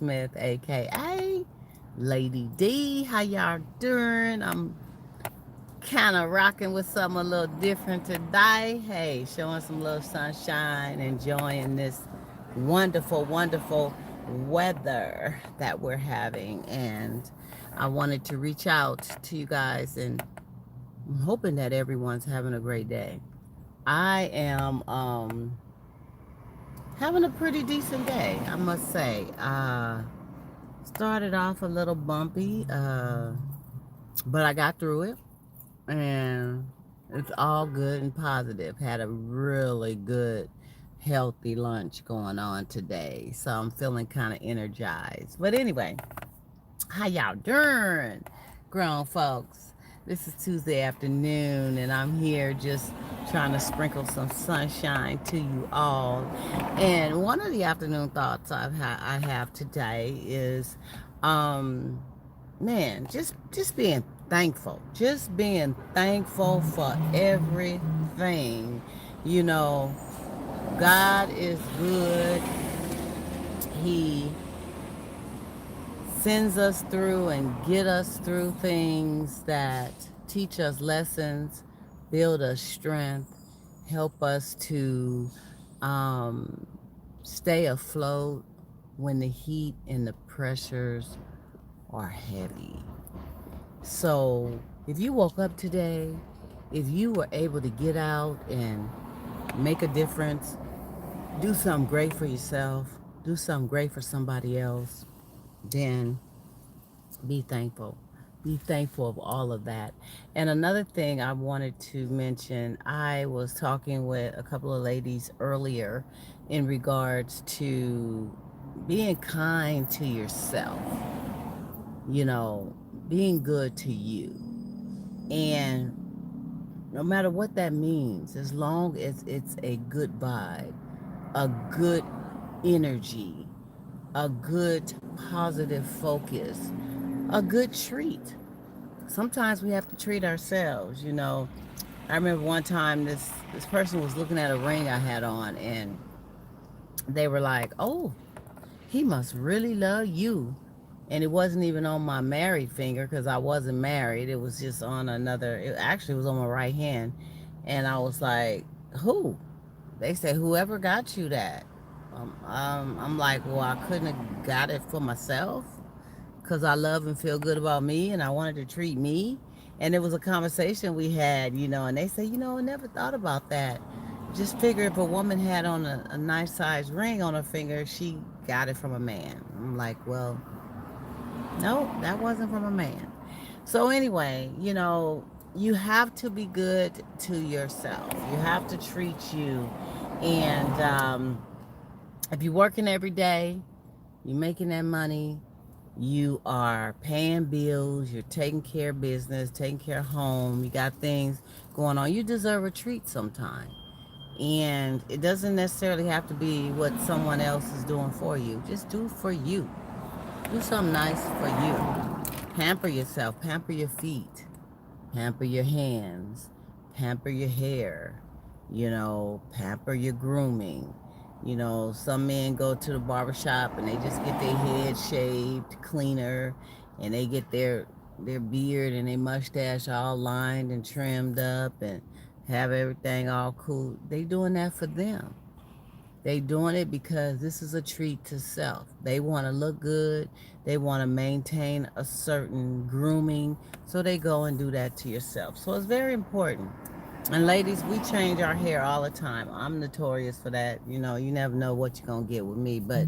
Smith, aka Lady D. How y'all doing? I'm kind of rocking with something a little different today. Hey, showing some little sunshine, enjoying this wonderful, wonderful weather that we're having. And I wanted to reach out to you guys, and I'm hoping that everyone's having a great day. I am having a pretty decent day, I must say. Started off a little bumpy, but I got through it, and it's all good and positive. Had a really good, healthy lunch going on today, so I'm feeling kind of energized. But anyway, how y'all doing, grown folks? This is Tuesday afternoon, and I'm here just trying to sprinkle some sunshine to you all. And one of the afternoon thoughts I have today is, um, man, just being thankful, just being thankful for everything. You know, God is good. He sends us through and get us through things that teach us lessons, build us strength, help us to um, stay afloat when the heat and the pressures are heavy. So if you woke up today, if you were able to get out and make a difference, do something great for yourself, do something great for somebody else, then be thankful. Be thankful of all of that. And another thing I wanted to mention, I was talking with a couple of ladies earlier in regards to being kind to yourself, you know, being good to you. And no matter what that means, as long as it's a good vibe, a good energy, a good positive focus, a good treat. Sometimes we have to treat ourselves, you know. I remember one time this person was looking at a ring I had on, and they were like, "Oh, he must really love you." And it wasn't even on my married finger because I wasn't married. It was just on another, it actually was on my right hand. And I was like, "Who?" They said, "Whoever got you that." I'm like, "Well, I couldn't have got it for myself because I love and feel good about me and I wanted to treat me." And it was a conversation we had, you know, and they say, I never thought about that. Just figure if a woman had on a nice size ring on her finger, she got it from a man. I'm like, well, no, that wasn't from a man. So anyway, you have to be good to yourself. You have to treat you. And if you're working every day, you're making that money, you are paying bills, you're taking care of business, taking care of home, you got things going on, you deserve a treat sometime. And it doesn't necessarily have to be what someone else is doing for you. Just do for you. Do something nice for you. Pamper yourself, pamper your feet, pamper your hands, pamper your hair, pamper your grooming. Some men go to the barbershop and they just get their head shaved cleaner, and they get their beard and their mustache all lined and trimmed up and have everything all cool. They doing that for them. They doing it because this is a treat to self. They want to look good. They want to maintain a certain grooming. So they go and do that to yourself. So it's very important. And ladies, we change our hair all the time. I'm notorious for that. You never know what you're gonna get with me. But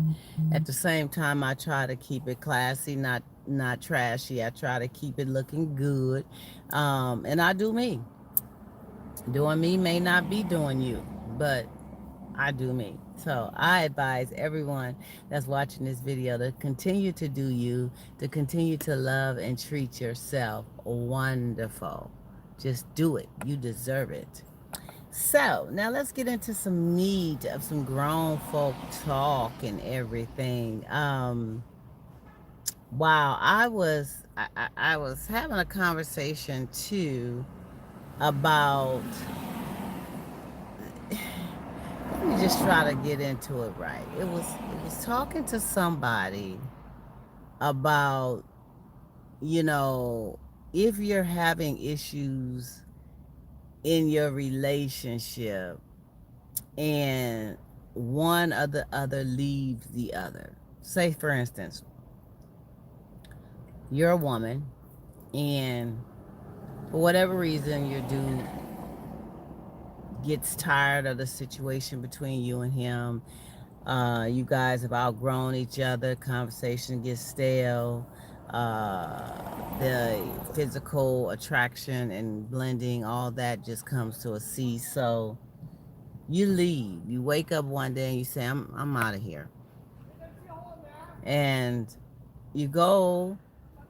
at the same time, I try to keep it classy, not trashy. I try to keep it looking good. And I do me. Doing me may not be doing you, but I do me. So I advise everyone that's watching this video to continue to do you, to continue to love and treat yourself wonderful. Just do it. You deserve it. So now let's get into some meat of some grown folk talk and everything. Wow, I was having a conversation too about, let me just try to get into it right. It was talking to somebody, about, you know, if you're having issues in your relationship and one or the other leaves the other. Say, for instance, you're a woman and for whatever reason your dude gets tired of the situation between you and him. You guys have outgrown each other. Conversation gets stale. The physical attraction and blending, all that just comes to a cease. So you leave. You wake up one day and you say, I'm out of here. And you go,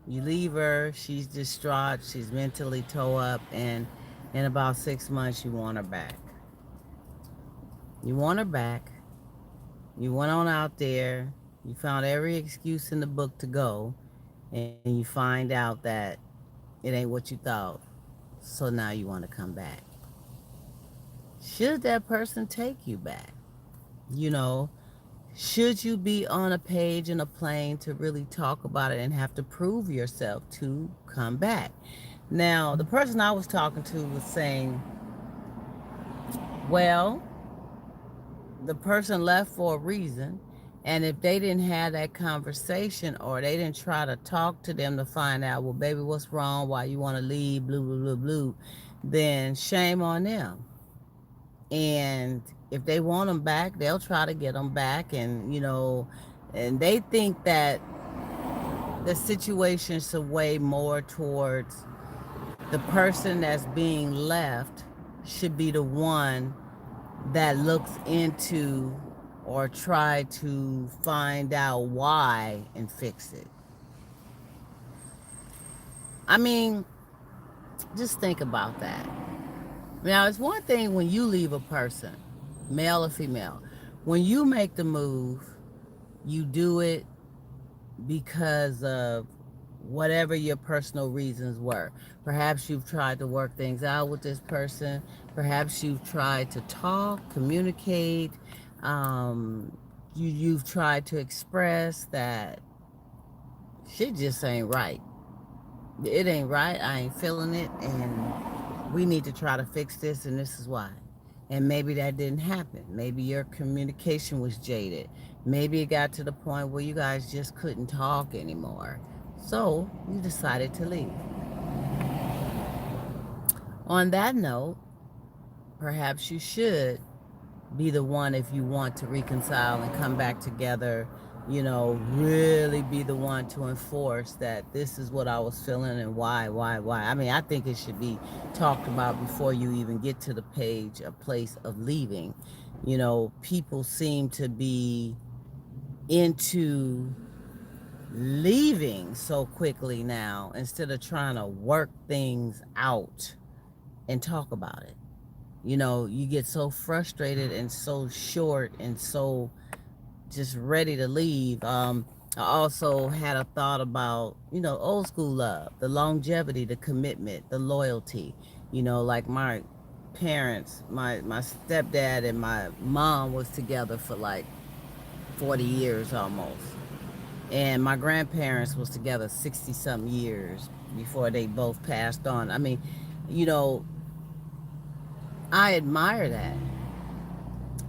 you leave her. She's distraught. She's mentally toe up. And in about 6 months, you want her back. You want her back. You went on out there. You found every excuse in the book to go. And you find out that it ain't what you thought. So now you want to come back. Should that person take you back? You know, should you be on a page in a plane to really talk about it and have to prove yourself to come back? Now, the person I was talking to was saying, well, the person left for a reason. And if they didn't have that conversation or they didn't try to talk to them to find out, well, baby, what's wrong? Why you want to leave? Blue, blue, blue, blue. Then shame on them. And if they want them back, they'll try to get them back. And they think that the situation should weigh more towards the person that's being left should be the one that looks into or try to find out why and fix it. I mean, just think about that. Now, it's one thing when you leave a person, male or female. When you make the move, you do it because of whatever your personal reasons were. Perhaps you've tried to work things out with this person. Perhaps you've tried to talk, communicate. Um, you've tried to express that shit just ain't right. It ain't right. I ain't feeling it, and we need to try to fix this, and this is why. And maybe that didn't happen. Maybe your communication was jaded. Maybe it got to the point where you guys just couldn't talk anymore. So you decided to leave. On that note, perhaps you should be the one, if you want to reconcile and come back together, really be the one to enforce that this is what I was feeling and why. I mean, I think it should be talked about before you even get to the page, a place of leaving. People seem to be into leaving so quickly now instead of trying to work things out and talk about it. You get so frustrated and so short and so just ready to leave. I also had a thought about, old school love, the longevity, the commitment, the loyalty. Like my parents, my stepdad and my mom was together for like 40 years almost. And my grandparents was together 60 something years before they both passed on. I mean, you know, I admire that.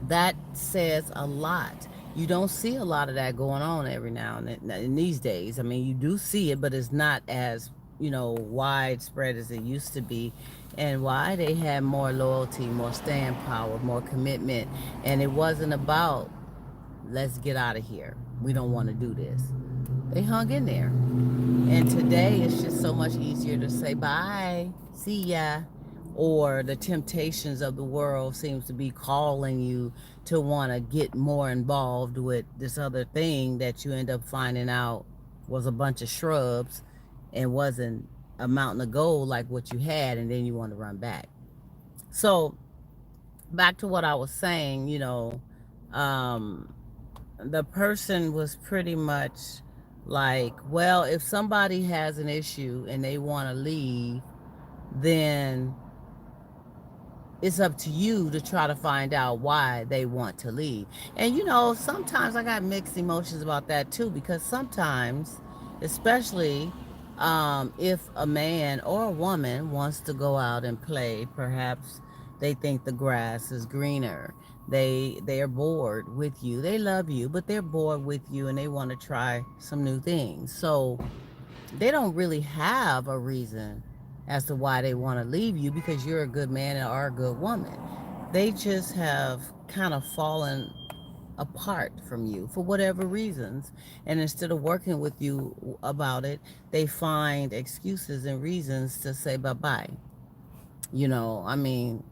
That says a lot. You don't see a lot of that going on every now and then in these days. I mean, you do see it, but it's not as, widespread as it used to be. And why? They had more loyalty, more staying power, more commitment. And it wasn't about, let's get out of here. We don't want to do this. They hung in there. And today it's just so much easier to say bye, see ya, or the temptations of the world seems to be calling you to want to get more involved with this other thing that you end up finding out was a bunch of shrubs and wasn't a mountain of gold like what you had, and then you want to run back. So back to what I was saying, um, the person was pretty much like, well, if somebody has an issue and they want to leave, then it's up to you to try to find out why they want to leave. And sometimes I got mixed emotions about that too, because sometimes especially if a man or a woman wants to go out and play. Perhaps they think the grass is greener. They are bored with you. They love you, but they're bored with you and they want to try some new things. So they don't really have a reason as to why they want to leave you because you're a good man or a good woman. They just have kind of fallen apart from you for whatever reasons. And instead of working with you about it, they find excuses and reasons to say bye bye. I mean,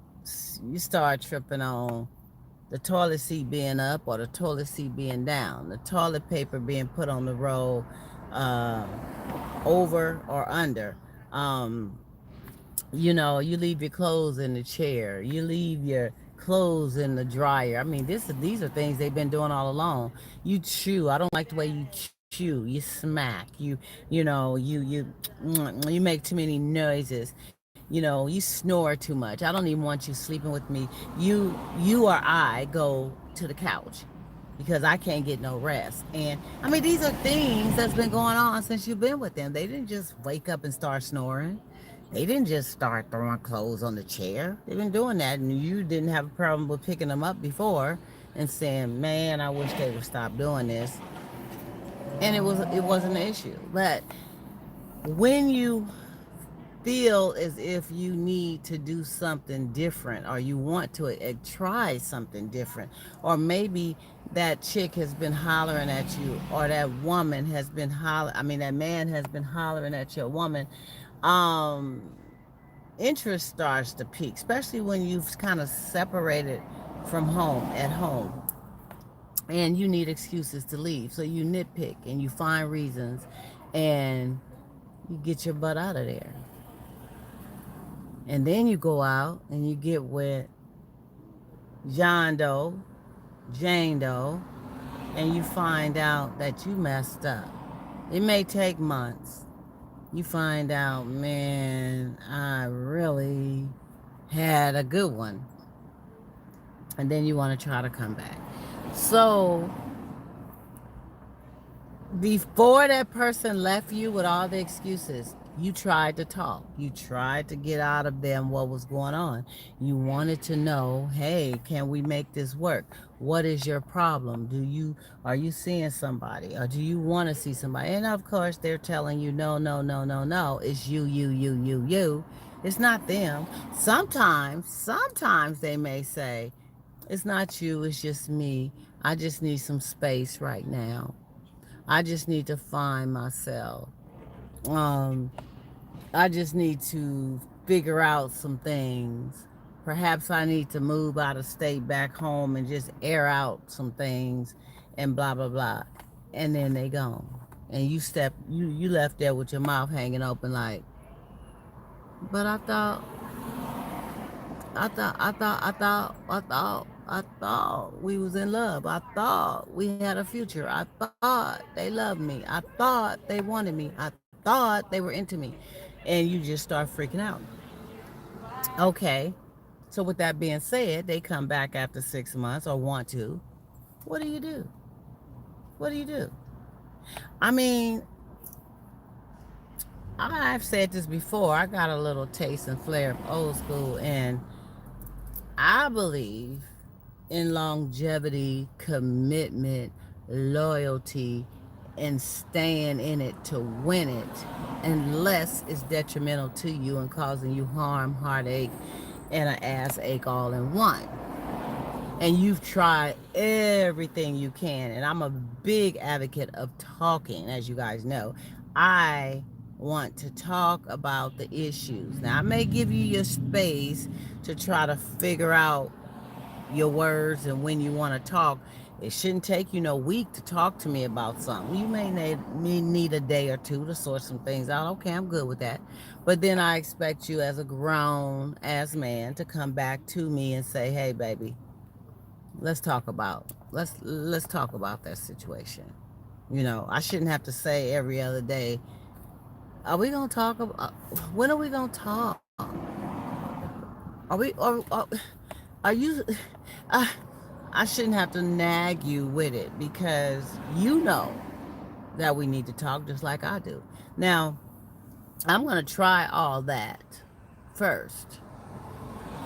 you start tripping on the toilet seat being up or the toilet seat being down, the toilet paper being put on the roll uh, over or under. Um, you leave your clothes in the chair. You leave your clothes in the dryer. I mean, these are things they've been doing all along. You chew. I don't like the way you chew. You smack. You make too many noises. You snore too much. I don't even want you sleeping with me. You or I go to the couch because I can't get no rest. And I mean, these are things that's been going on since you've been with them. They didn't just wake up and start snoring. They didn't just start throwing clothes on the chair. They've been doing that, and you didn't have a problem with picking them up before and saying, "Man, I wish they would stop doing this." And it wasn't an issue. But when you feel as if you need to do something different or you want to try something different, or maybe that chick has been hollering at you, or that woman has been that man has been hollering at your woman, um interest starts to peak, especially when you've kind of separated from home at home and you need excuses to leave. So you nitpick and you find reasons and you get your butt out of there. And then you go out and you get with John Doe, Jane Doe, and you find out that you messed up. It may take months. You find out, man, I really had a good one. And then you want to try to come back. So before that person left you with all the excuses, you tried to talk. You tried to get out of them what was going on. You wanted to know, hey, can we make this work? What is your problem? Are you seeing somebody, or do you want to see somebody? And of course, they're telling you, no, no, no, no, no. It's you. It's not them. Sometimes they may say, it's not you, it's just me. I just need some space right now. I just need to find myself. Um, I just need to figure out some things. Perhaps I need to move out of state back home and just air out some things and blah blah blah. And then they gone. And you left there with your mouth hanging open like, but I thought we was in love. I thought we had a future. I thought they loved me. I thought they wanted me. I thought they were into me. And you just start freaking out. Okay. So with that being said, they come back after 6 months or want to. What do you do? What do you do? I mean, I've said this before. I got a little taste and flair of old school, and I believe in longevity, commitment, loyalty, and staying in it to win it, unless it's detrimental to you and causing you harm, heartache, and an ass ache all in one. And you've tried everything you can. And I'm a big advocate of talking, as you guys know. I want to talk about the issues. Now, I may give you your space to try to figure out your words and when you want to talk. It shouldn't take you no week to talk to me about something. You may need a day or two to sort some things out. Okay, I'm good with that. But then I expect you as a grown ass man to come back to me and say, "Hey, baby, let's talk about that situation." I shouldn't have to say every other day, "Are we gonna talk about? When are we gonna talk? Are you?" Uh, I shouldn't have to nag you with it because you know that we need to talk just like I do. Now, I'm going to try all that first.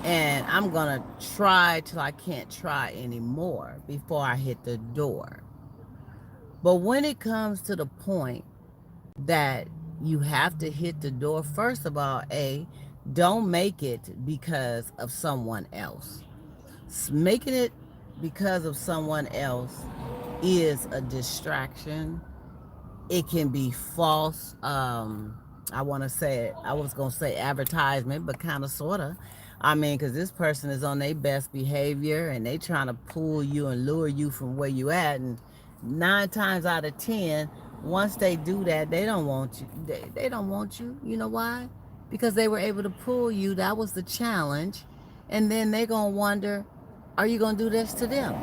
And I'm going to try till I can't try anymore before I hit the door. But when it comes to the point that you have to hit the door, first of all, don't make it because of someone else. Making it because of someone else is a distraction. It can be false. I want to say it. I was going to say advertisement, but kind of, sort of. I mean, because this person is on their best behavior and they trying to pull you and lure you from where you at. And 9 times out of 10, once they do that, they don't want you. They don't want you. You know why? Because they were able to pull you. That was the challenge. And then they going to wonder, are you going to do this to them?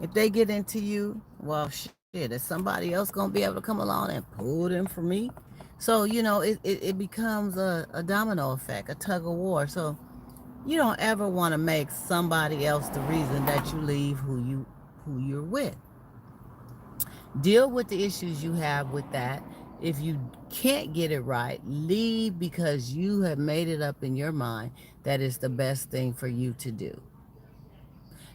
If they get into you, well, shit, is somebody else gonna be able to come along and pull them from me? So, it becomes a domino effect, a tug of war. So you don't ever want to make somebody else the reason that you leave who you're with. Deal with the issues you have with that. If you can't get it right, leave because you have made it up in your mind that it's the best thing for you to do.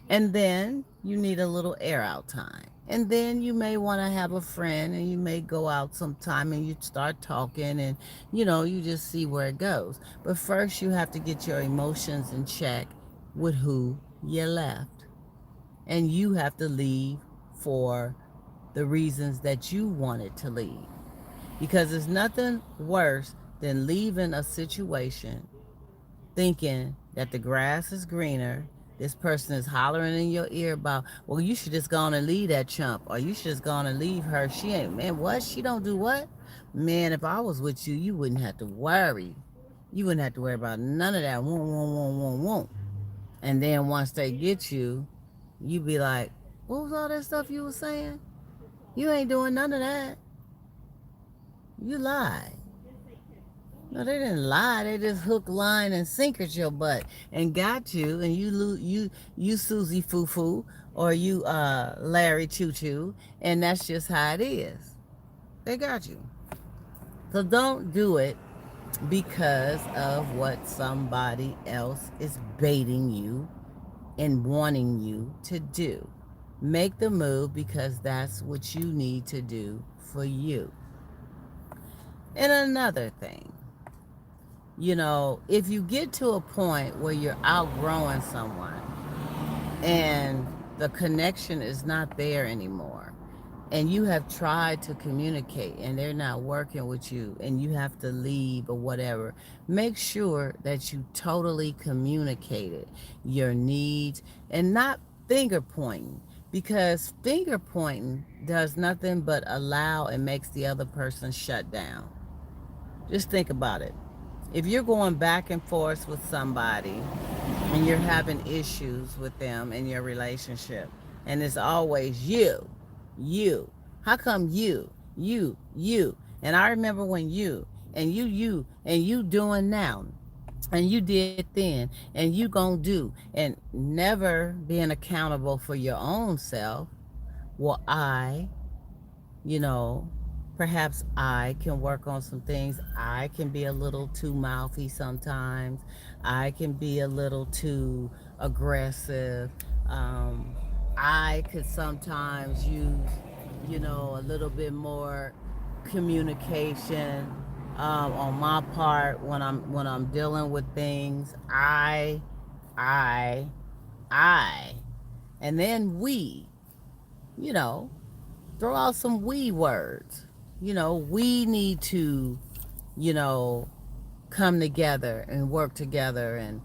And then you need a little air out time. And then you may want to have a friend and you may go out sometime and you start talking and you just see where it goes. But first you have to get your emotions in check with who you left. And you have to leave for the reasons that you wanted to leave. Because there's nothing worse than leaving a situation thinking that the grass is greener. This person is hollering in your ear about, well, you should just go on and leave that chump, or you should just go on and leave her. She ain't, man, what? She don't do what? Man, if I was with you, you wouldn't have to worry. You wouldn't have to worry about none of that. Won't, won't, won't, won't, won't. And then once they get you, you be like, what was all that stuff you was saying? You ain't doing none of that. You lied. No, they didn't lie. They just hook, line, and sinkered your butt and got you. And you Susie Foo Foo, or you Larry Choo Choo, and that's just how it is. They got you. So don't do it because of what somebody else is baiting you and wanting you to do. Make the move because that's what you need to do for you. And another thing, if you get to a point where you're outgrowing someone and the connection is not there anymore, and you have tried to communicate and they're not working with you and you have to leave or whatever, make sure that you totally communicated your needs and not finger pointing, because finger pointing does nothing but allow and makes the other person shut down. Just think about it. If you're going back and forth with somebody and you're having issues with them in your relationship, and it's always you, how come you, and I remember when and you doing now, and you did then, and you gonna do, and never being accountable for your own self. Well, you know, perhaps I can work on some things. I can be a little too mouthy sometimes. I can be a little too aggressive. Um, I could sometimes use, a little bit more communication on my part when I'm dealing with things. I, I, and then we, you know, throw out some we words. We need to, you know, come together and work together and,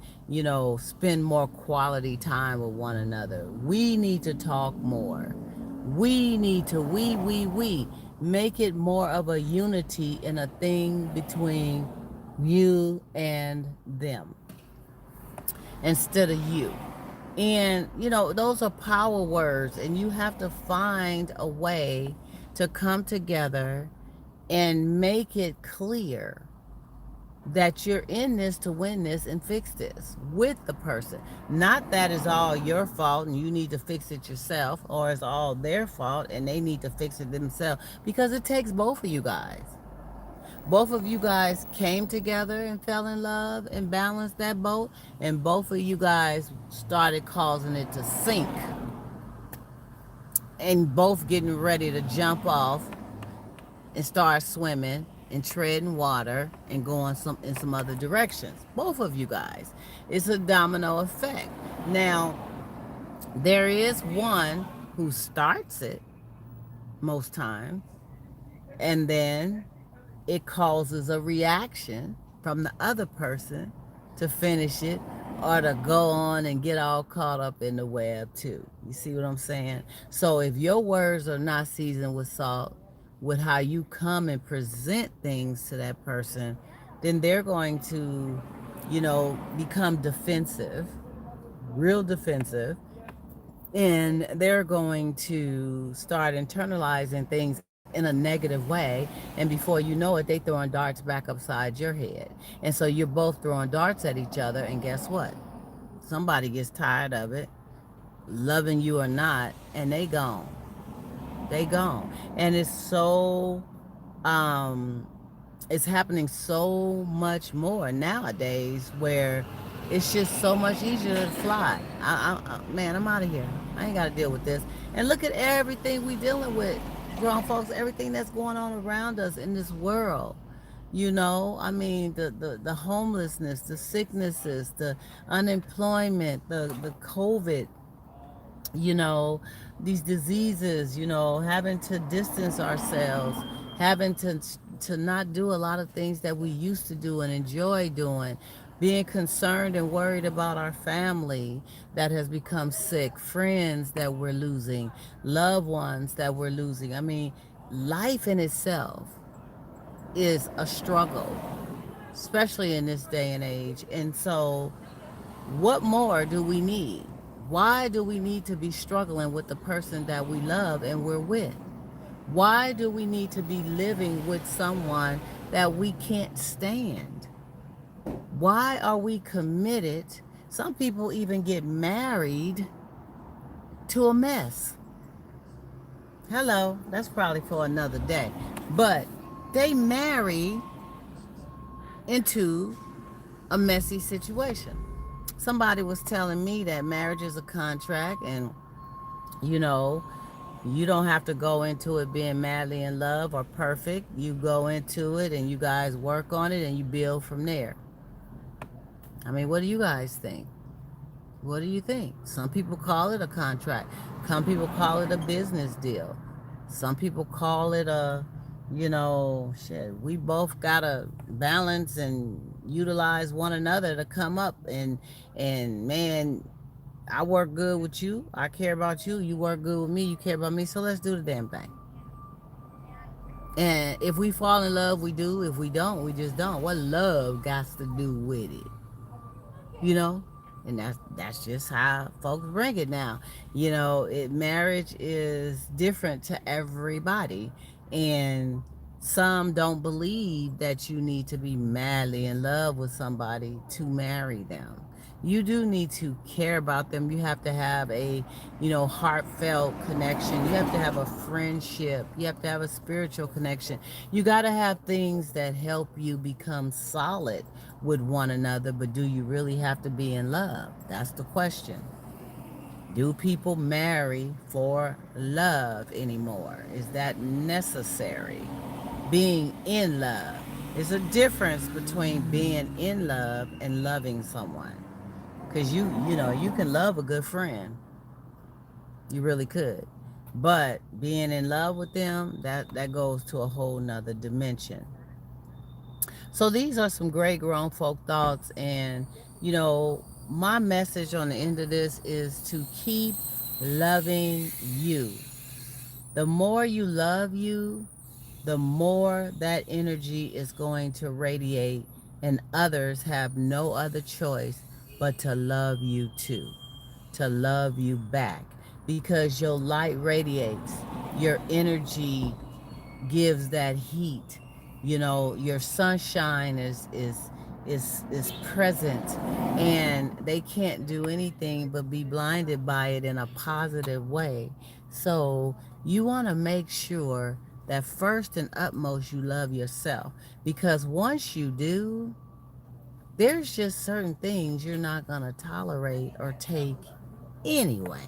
spend more quality time with one another. We need to talk more. We need to, we, make it more of a unity and a thing between you and them instead of you. And, those are power words, and you have to find a way to come together and make it clear that you're in this to win this and fix this with the person. Not that it's all your fault and you need to fix it yourself, or it's all their fault and they need to fix it themselves, because it takes both of you guys. Both of you guys came together and fell in love and balanced that boat, and both of you guys started causing it to sink, and both getting ready to jump off and start swimming and treading water and going some in some other directions. Both of you guys. It's a domino effect. Now, there is one who starts it most times, and then it causes a reaction from the other person to finish it, or to go on and get all caught up in the web too. You see what I'm saying? So if your words are not seasoned with salt, with how you come and present things to that person, then they're going to, become defensive, real defensive, and they're going to start internalizing things in a negative way, and before you know it, they throwing darts back upside your head. And so you're both throwing darts at each other, and guess what? Somebody gets tired of it, loving you or not, and they gone. They gone. And um it's happening so much more nowadays, where it's just so much easier to fly. Man, I'm out of here. I ain't got to deal with this. And look at everything we dealing with, grown folks, everything that's going on around us in this world. I mean, the homelessness, the sicknesses, the unemployment, the COVID, you know, these diseases, having to distance ourselves, having to not do a lot of things that we used to do and enjoy doing, being concerned and worried about our family that has become sick, friends that we're losing, loved ones that we're losing. I mean, life in itself is a struggle, especially in this day and age. And so, what more do we need? Why do we need to be struggling with the person that we love and we're with? Why do we need to be living with someone that we can't stand? Why are we committed? Some people even get married to a mess. Hello, that's probably for another day. But they marry into a messy situation. Somebody was telling me that marriage is a contract, and you know, you don't have to go into it being madly in love or perfect. You go into it and you guys work on it and you build from there. I mean, what do you guys think? What do you think? Some people call it a contract. Some people call it a business deal. Some people call it shit, we both gotta balance and utilize one another to come up, and man, I work good with you. I care about you. You work good with me. You care about me. So let's do the damn thing. And if we fall in love, we do. If we don't, we just don't. What love got to do with it? You know? And that's just how folks bring it now. Marriage is different to everybody. And some don't believe that you need to be madly in love with somebody to marry them. You do need to care about them. You have to have a, heartfelt connection. You have to have a friendship. You have to have a spiritual connection. You got to have things that help you become solid with one another, but do you really have to be in love? That's the question. Do people marry for love anymore? Is that necessary? Being in love. There's a difference between being in love and loving someone. Because you can love a good friend. You really could. But being in love with them, that goes to a whole nother dimension. So these are some great grown folk thoughts, and my message on the end of this is to keep loving you. The more you love you, the more that energy is going to radiate, and others have no other choice but to love you too, to love you back, because your light radiates, your energy gives that heat, You know, your sunshine is present, and they can't do anything but be blinded by it in a positive way. So you want to make sure that first and utmost you love yourself, because once you do, there's just certain things you're not going to tolerate or take anyway.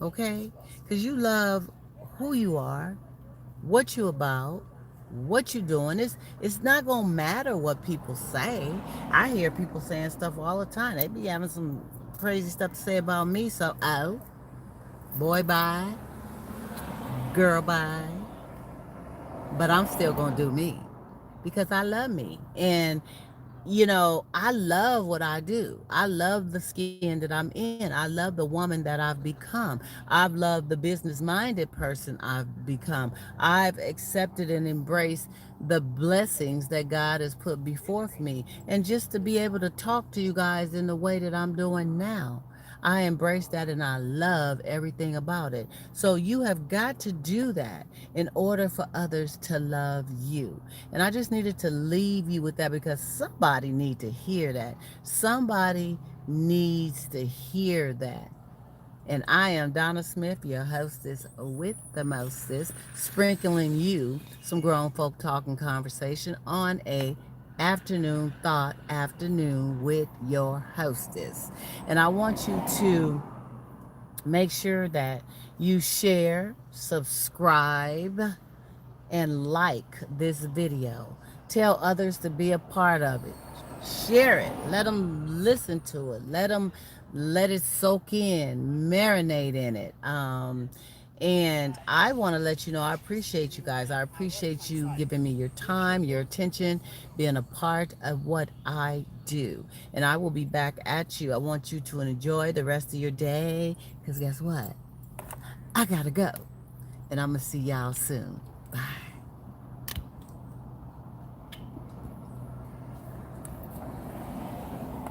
Okay? Because you love who you are, what you about, what you doing. It's not gonna matter what people say. I hear people saying stuff all the time. They be having some crazy stuff to say about me. So boy bye, girl bye. But I'm still gonna do me because I love me. And you know, I love what I do. I love the skin that I'm in. I love the woman that I've become. I've loved the business minded person I've become. I've accepted and embraced the blessings that God has put before me. And just to be able to talk to you guys in the way that I'm doing now. I embrace that and I love everything about it. So you have got to do that in order for others to love you. And I just needed to leave you with that because somebody needs to hear that. Somebody needs to hear that. And I am Donna Smith, your hostess with the mostest, sprinkling you some grown folk talking conversation on a afternoon thought afternoon with your hostess. And I want you to make sure that you share, subscribe, and like this video. Tell others to be a part of it. Share it. Let them listen to it. Let it soak in, marinate in it. And I want to let you know I appreciate you guys. I appreciate you giving me your time, your attention, being a part of what I do. And I will be back at you. I want you to enjoy the rest of your day because guess what? I got to go. And I'm going to see y'all soon. Bye.